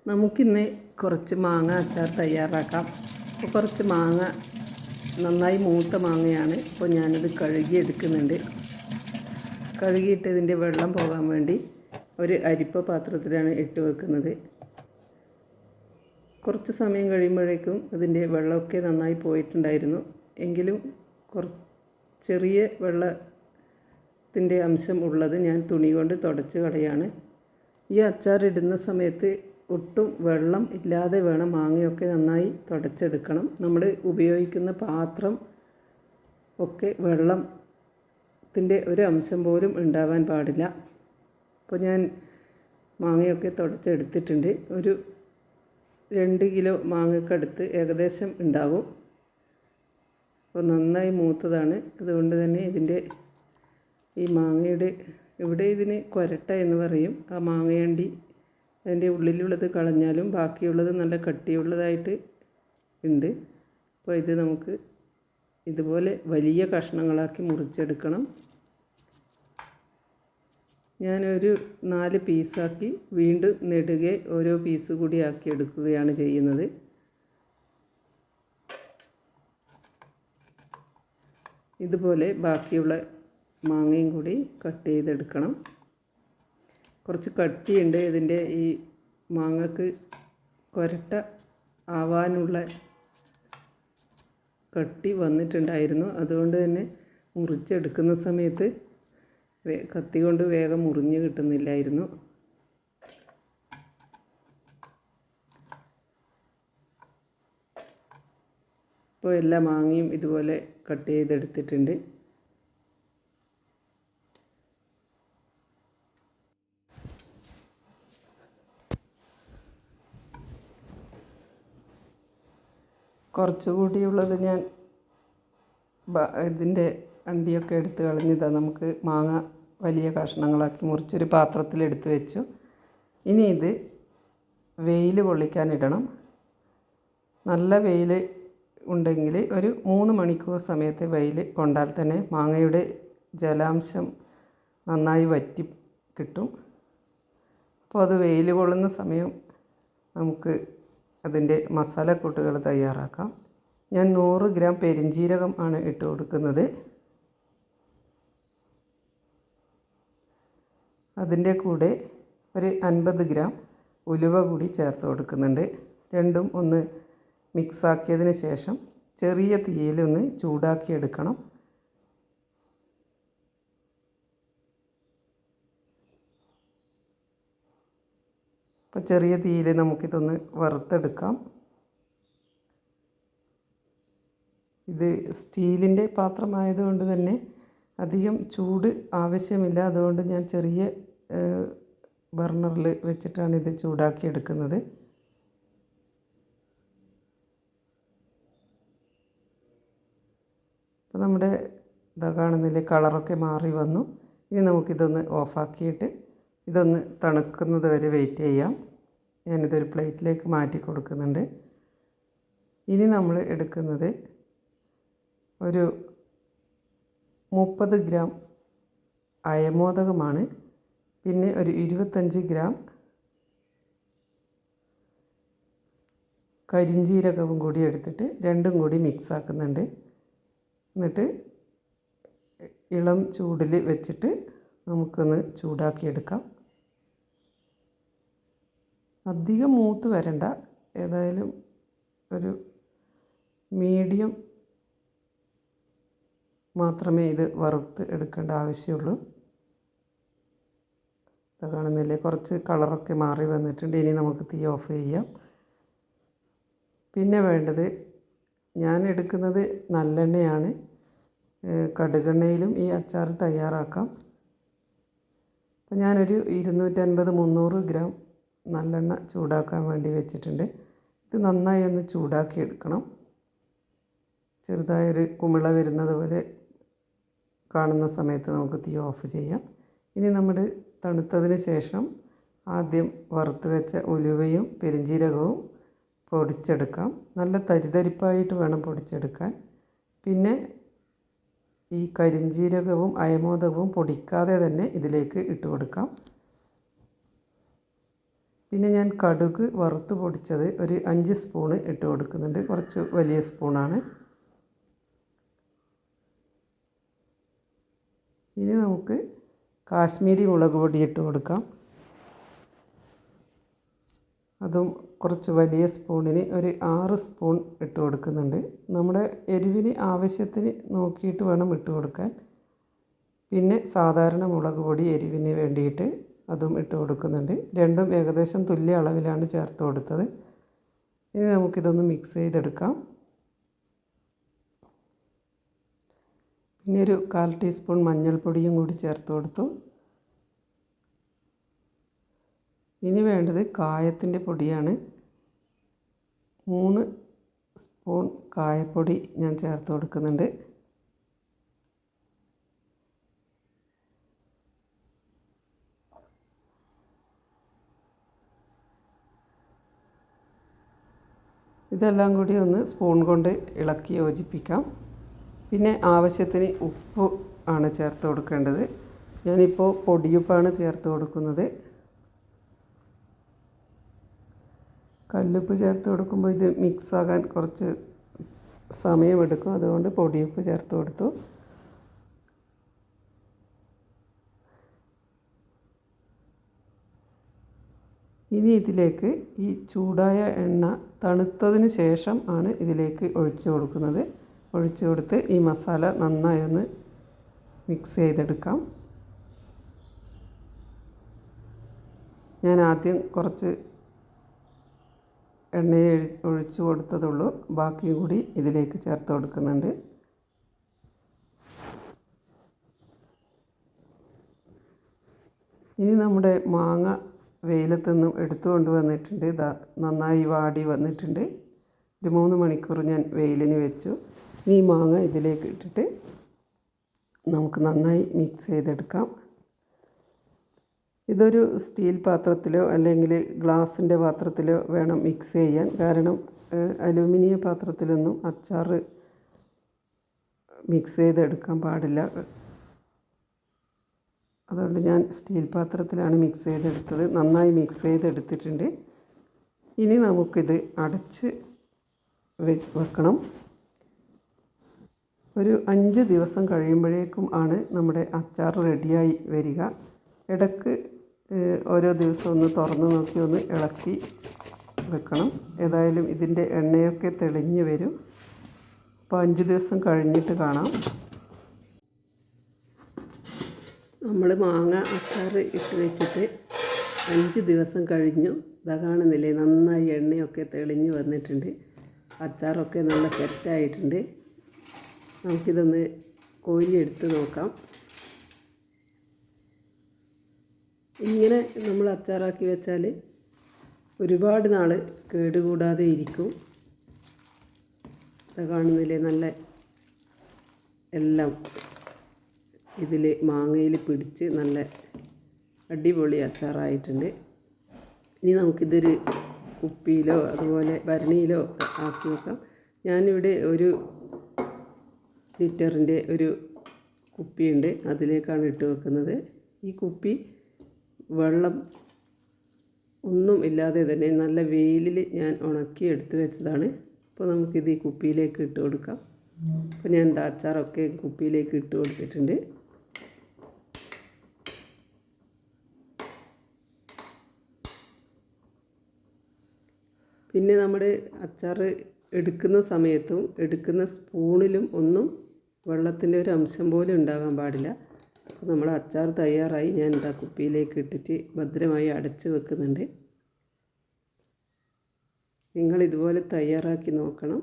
നമുക്കിന്ന് കുറച്ച് മാങ്ങ അച്ചാർ തയ്യാറാക്കാം. അപ്പോൾ കുറച്ച് മാങ്ങ നന്നായി മൂത്ത മാങ്ങയാണ്. അപ്പോൾ ഞാനത് കഴുകി എടുക്കുന്നുണ്ട്. കഴുകിയിട്ട് ഇതിൻ്റെ വെള്ളം പോകാൻ വേണ്ടി ഒരു അരിപ്പ പാത്രത്തിലാണ് ഇട്ട് വെക്കുന്നത്. കുറച്ച് സമയം കഴിയുമ്പോഴേക്കും അതിൻ്റെ വെള്ളമൊക്കെ നന്നായി പോയിട്ടുണ്ടായിരുന്നു. എങ്കിലും ചെറിയ വെള്ളത്തിൻ്റെ അംശം ഉള്ളത് ഞാൻ തുണി കൊണ്ട് തുടച്ച് കളയാണ്. ഈ അച്ചാർ ഇടുന്ന സമയത്ത് ഒട്ടും വെള്ളം ഇല്ലാതെ വേണം മാങ്ങയൊക്കെ നന്നായി തുടച്ചെടുക്കണം. നമ്മൾ ഉപയോഗിക്കുന്ന പാത്രം ഒക്കെ വെള്ളത്തിൻ്റെ ഒരു അംശം പോലും ഉണ്ടാവാൻ പാടില്ല. അപ്പോൾ ഞാൻ മാങ്ങയൊക്കെ തുടച്ചെടുത്തിട്ടുണ്ട്. ഒരു 2 കിലോ മാങ്ങക്കടുത്ത് ഏകദേശം ഉണ്ടാകും. അപ്പോൾ നന്നായി മൂത്തതാണ്. അതുകൊണ്ട് തന്നെ ഇതിൻ്റെ ഈ മാങ്ങയുടെ ഇവിടെ ഇതിന് കൊരട്ട എന്ന് പറയും. ആ മാങ്ങയണ്ടി അതിൻ്റെ ഉള്ളിലുള്ളത് കളഞ്ഞാലും ബാക്കിയുള്ളത് നല്ല കട്ടിയുള്ളതായിട്ട് ഉണ്ട്. അപ്പോൾ ഇത് നമുക്ക് ഇതുപോലെ വലിയ കഷ്ണങ്ങളാക്കി മുറിച്ചെടുക്കണം. ഞാനൊരു 4 പീസാക്കി വീണ്ടും നെടുകെ ഓരോ പീസ് കൂടി ആക്കി എടുക്കുകയാണ് ചെയ്യുന്നത്. ഇതുപോലെ ബാക്കിയുള്ള മാങ്ങയും കൂടി കട്ട് ചെയ്തെടുക്കണം. കുറച്ച് കട്ടിയുണ്ട്. ഇതിൻ്റെ ഈ മാങ്ങക്ക് കൊരട്ട ആവാനുള്ള കട്ടി വന്നിട്ടുണ്ടായിരുന്നു. അതുകൊണ്ട് തന്നെ മുറിച്ചെടുക്കുന്ന സമയത്ത് കത്തി കൊണ്ട് വേഗം മുറിഞ്ഞ് കിട്ടുന്നില്ലായിരുന്നു. ഇപ്പോൾ എല്ലാ മാങ്ങയും ഇതുപോലെ കട്ട് ചെയ്തെടുത്തിട്ടുണ്ട്. കുറച്ചുകൂടിയുള്ളത് ഞാൻ ഇതിൻ്റെ അണ്ടിയൊക്കെ എടുത്ത് കളഞ്ഞതാണ്. നമുക്ക് മാങ്ങ വലിയ കഷ്ണങ്ങളാക്കി മുറിച്ചൊരു പാത്രത്തിലെടുത്ത് വെച്ചു. ഇനി ഇത് വെയിൽ കൊള്ളിക്കാനിടണം. നല്ല വെയിൽ ഉണ്ടെങ്കിൽ ഒരു 3 മണിക്കൂർ സമയത്ത് വെയിൽ കൊണ്ടാൽ തന്നെ മാങ്ങയുടെ ജലാംശം നന്നായി വറ്റി കിട്ടും. അപ്പോൾ അത് വെയിൽ കൊള്ളുന്ന സമയം നമുക്ക് അതിൻ്റെ മസാലക്കൂട്ടുകൾ തയ്യാറാക്കാം. ഞാൻ 100 ഗ്രാം പെരിഞ്ജീരകം ആണ് ഇട്ട് കൊടുക്കുന്നത്. അതിൻ്റെ കൂടെ ഒരു 50 ഗ്രാം ഉലുവ കൂടി ചേർത്ത് കൊടുക്കുന്നുണ്ട്. രണ്ടും ഒന്ന് മിക്സാക്കിയതിന് ശേഷം ചെറിയ തീയിലൊന്ന് ചൂടാക്കിയെടുക്കണം. അപ്പോൾ ചെറിയ തീയിൽ നമുക്കിതൊന്ന് വറുത്തെടുക്കാം. ഇത് സ്റ്റീലിൻ്റെ പാത്രമായതുകൊണ്ട് തന്നെ അധികം ചൂട് ആവശ്യമില്ല. അതുകൊണ്ട് ഞാൻ ചെറിയ ബർണറിൽ വെച്ചിട്ടാണ് ഇത് ചൂടാക്കിയെടുക്കുന്നത്. അപ്പോൾ നമ്മുടെ ഇതാ കാണുന്നില്ലേ, കളറൊക്കെ മാറി വന്നു. ഇനി നമുക്കിതൊന്ന് ഓഫാക്കിയിട്ട് ഇതൊന്ന് തണുക്കുന്നത് വരെ വെയിറ്റ് ചെയ്യാം. ഞാനിതൊരു പ്ലേറ്റിലേക്ക് മാറ്റി കൊടുക്കുന്നുണ്ട്. ഇനി നമ്മൾ എടുക്കുന്നത് ഒരു 30 ഗ്രാം അയമോദകമാണ്. പിന്നെ ഒരു 25 ഗ്രാം കരിഞ്ജീരകവും കൂടി എടുത്തിട്ട് രണ്ടും കൂടി മിക്സ് ആക്കുന്നുണ്ട്. എന്നിട്ട് ഇളം ചൂടിൽ വെച്ചിട്ട് നമുക്കൊന്ന് ചൂടാക്കിയെടുക്കാം. അധികം മൂത്ത് വരണ്ട. ഏതായാലും ഒരു മീഡിയം മാത്രമേ ഇത് വറുത്ത് എടുക്കേണ്ട ആവശ്യമുള്ളൂ. ഇത് കാണുന്നില്ലേ, കുറച്ച് കളറൊക്കെ മാറി വന്നിട്ടുണ്ട്. ഇനി നമുക്ക് തീ ഓഫ് ചെയ്യാം. പിന്നെ വേണ്ടത്, ഞാൻ എടുക്കുന്നത് നല്ലെണ്ണയാണ്. കടുകെണ്ണയിലും ഈ അച്ചാർ തയ്യാറാക്കാം. അപ്പോൾ ഞാനൊരു 250-300 ഗ്രാം നല്ലെണ്ണ ചൂടാക്കാൻ വേണ്ടി വെച്ചിട്ടുണ്ട്. ഇത് നന്നായി ഒന്ന് ചൂടാക്കി എടുക്കണം. ചെറുതായൊരു കുമിള വരുന്നത് പോലെ കാണുന്ന സമയത്ത് നമുക്ക് തീ ഓഫ് ചെയ്യാം. ഇനി നമ്മൾ തണുത്തതിന് ശേഷം ആദ്യം വറുത്ത് വെച്ച ഉലുവയും പെരിഞ്ജീരകവും പൊടിച്ചെടുക്കാം. നല്ല തരിതരിപ്പായിട്ട് വേണം പൊടിച്ചെടുക്കാൻ. പിന്നെ ഈ കരിഞ്ജീരകവും അയമോദകവും പൊടിക്കാതെ തന്നെ ഇതിലേക്ക് ഇട്ട് കൊടുക്കാം. പിന്നെ ഞാൻ കടുക് വറുത്ത് പൊടിച്ചത് ഒരു 5 സ്പൂണ് ഇട്ട് കൊടുക്കുന്നുണ്ട്. കുറച്ച് വലിയ സ്പൂണാണ്. ഇനി നമുക്ക് കാശ്മീരി മുളക് പൊടി ഇട്ട് കൊടുക്കാം. അതും കുറച്ച് വലിയ സ്പൂണിന് ഒരു 6 സ്പൂൺ ഇട്ട് കൊടുക്കുന്നുണ്ട്. നമ്മുടെ എരിവിന് ആവശ്യത്തിന് നോക്കിയിട്ട് വേണം ഇട്ട് കൊടുക്കാൻ. പിന്നെ സാധാരണ മുളക് പൊടി എരിവിന് വേണ്ടിയിട്ട് അതും ഇട്ട് കൊടുക്കുന്നുണ്ട്. രണ്ടും ഏകദേശം തുല്യ അളവിലാണ് ചേർത്ത് കൊടുത്തത്. ഇനി നമുക്കിതൊന്ന് മിക്സ് ചെയ്തെടുക്കാം. പിന്നെ ഒരു 1/4 ടീസ്പൂൺ മഞ്ഞൾപ്പൊടിയും കൂടി ചേർത്ത് കൊടുത്തു. ഇനി വേണ്ടത് കായത്തിൻ്റെ പൊടിയാണ്. 3 സ്പൂൺ കായപ്പൊടി ഞാൻ ചേർത്ത് കൊടുക്കുന്നുണ്ട്. ഇതെല്ലാം കൂടി ഒന്ന് സ്പൂൺ കൊണ്ട് ഇളക്കി യോജിപ്പിക്കാം. പിന്നെ ആവശ്യത്തിന് ഉപ്പ് ആണ് ചേർത്ത് കൊടുക്കേണ്ടത്. ഞാനിപ്പോൾ പൊടിയുപ്പാണ് ചേർത്ത് കൊടുക്കുന്നത്. കല്ലുപ്പ് ചേർത്ത് കൊടുക്കുമ്പോൾ ഇത് മിക്സാകാൻ കുറച്ച് സമയമെടുക്കും. അതുകൊണ്ട് പൊടിയുപ്പ് ചേർത്ത് കൊടുത്തു. ഇനി ഇതിലേക്ക് ഈ ചൂടായ എണ്ണ തണുത്തതിന് ശേഷം ആണ് ഇതിലേക്ക് ഒഴിച്ചു കൊടുക്കുന്നത്. ഒഴിച്ചു കൊടുത്ത് ഈ മസാല നന്നായി ഒന്ന് മിക്സ് ചെയ്തെടുക്കാം. ഞാൻ ആദ്യം കുറച്ച് എണ്ണയെ ഒഴിച്ചു കൊടുത്തതുള്ളൂ. ബാക്കിയും കൂടി ഇതിലേക്ക് ചേർത്ത് കൊടുക്കുന്നുണ്ട്. ഇനി നമ്മുടെ മാങ്ങ വെയിലത്തു നിന്നും എടുത്തു കൊണ്ടുവന്നിട്ടുണ്ട്. നന്നായി വാടി വന്നിട്ടുണ്ട്. ഒരു 3 മണിക്കൂർ ഞാൻ വെയിലിന് വെച്ചു. ഈ മാങ്ങ ഇതിലേക്ക് ഇട്ടിട്ട് നമുക്ക് നന്നായി മിക്സ് ചെയ്തെടുക്കാം. ഇതൊരു സ്റ്റീൽ പാത്രത്തിലോ അല്ലെങ്കിൽ ഗ്ലാസിൻ്റെ പാത്രത്തിലോ വേണം മിക്സ് ചെയ്യാൻ. കാരണം അലുമിനിയം പാത്രത്തിലൊന്നും അച്ചാർ മിക്സ് ചെയ്തെടുക്കാൻ പാടില്ല. അതുകൊണ്ട് ഞാൻ സ്റ്റീൽ പാത്രത്തിലാണ് മിക്സ് ചെയ്തെടുത്തത്. നന്നായി മിക്സ് ചെയ്തെടുത്തിട്ടുണ്ട്. ഇനി നമുക്കിത് അടച്ച് വെക്കണം. ഒരു 5 ദിവസം കഴിയുമ്പോഴേക്കും ആണ് നമ്മുടെ അച്ചാർ റെഡിയായി വരിക. ഇടയ്ക്ക് ഓരോ ദിവസം ഒന്ന് തുറന്ന് നോക്കി ഒന്ന് ഇളക്കി വെക്കണം. ഏതായാലും ഇതിൻ്റെ എണ്ണയൊക്കെ തെളിഞ്ഞ് വരും. അപ്പോൾ 5 ദിവസം കഴിഞ്ഞിട്ട് കാണാം. നമ്മൾ മാങ്ങ അച്ചാർ ഇട്ട് വെച്ചിട്ട് 5 ദിവസം കഴിഞ്ഞു. ഇതാ കാണുന്നില്ലേ, നന്നായി എണ്ണയൊക്കെ തെളിഞ്ഞ് വന്നിട്ടുണ്ട്. അച്ചാറൊക്കെ നല്ല സെറ്റായിട്ടുണ്ട്. നമുക്കിതൊന്ന് കോരിയെടുത്ത് നോക്കാം. ഇങ്ങനെ നമ്മൾ അച്ചാറാക്കി വെച്ചാൽ ഒരുപാട് നാൾ കേടുകൂടാതെ ഇരിക്കും. ഇതാ കാണുന്നില്ലേ, നല്ല എല്ലാം ഇതിൽ മാങ്ങയിൽ പിടിച്ച് നല്ല അടിപൊളി അച്ചാറായിട്ടുണ്ട്. ഇനി നമുക്കിതൊരു കുപ്പിയിലോ അതുപോലെ ഭരണിയിലോ ആക്കി വെക്കാം. ഞാനിവിടെ 1 ലിറ്ററിൻ്റെ ഒരു കുപ്പിയുണ്ട്, അതിലേക്കാണ് ഇട്ട് വെക്കുന്നത്. ഈ കുപ്പി വെള്ളം ഒന്നും ഇല്ലാതെ തന്നെ നല്ല വെയിലിൽ ഞാൻ ഉണക്കി എടുത്ത് വെച്ചതാണ്. അപ്പോൾ നമുക്കിത് ഈ കുപ്പിയിലേക്ക് ഇട്ട് കൊടുക്കാം. അപ്പോൾ ഞാൻ അച്ചാറൊക്കെ കുപ്പിയിലേക്ക് ഇട്ട് കൊടുത്തിട്ടുണ്ട്. പിന്നെ നമ്മുടെ അച്ചാർ എടുക്കുന്ന സമയത്തും എടുക്കുന്ന സ്പൂണിലും ഒന്നും വെള്ളത്തിൻ്റെ ഒരു അംശം പോലും ഉണ്ടാകാൻ പാടില്ല. അപ്പോൾ നമ്മൾ അച്ചാർ തയ്യാറായി. ഞാൻ കുപ്പിയിലേക്ക് ഇട്ടിട്ട് ഭദ്രമായി അടച്ച് വെക്കുന്നുണ്ട്. നിങ്ങൾ ഇതുപോലെ തയ്യാറാക്കി നോക്കണം.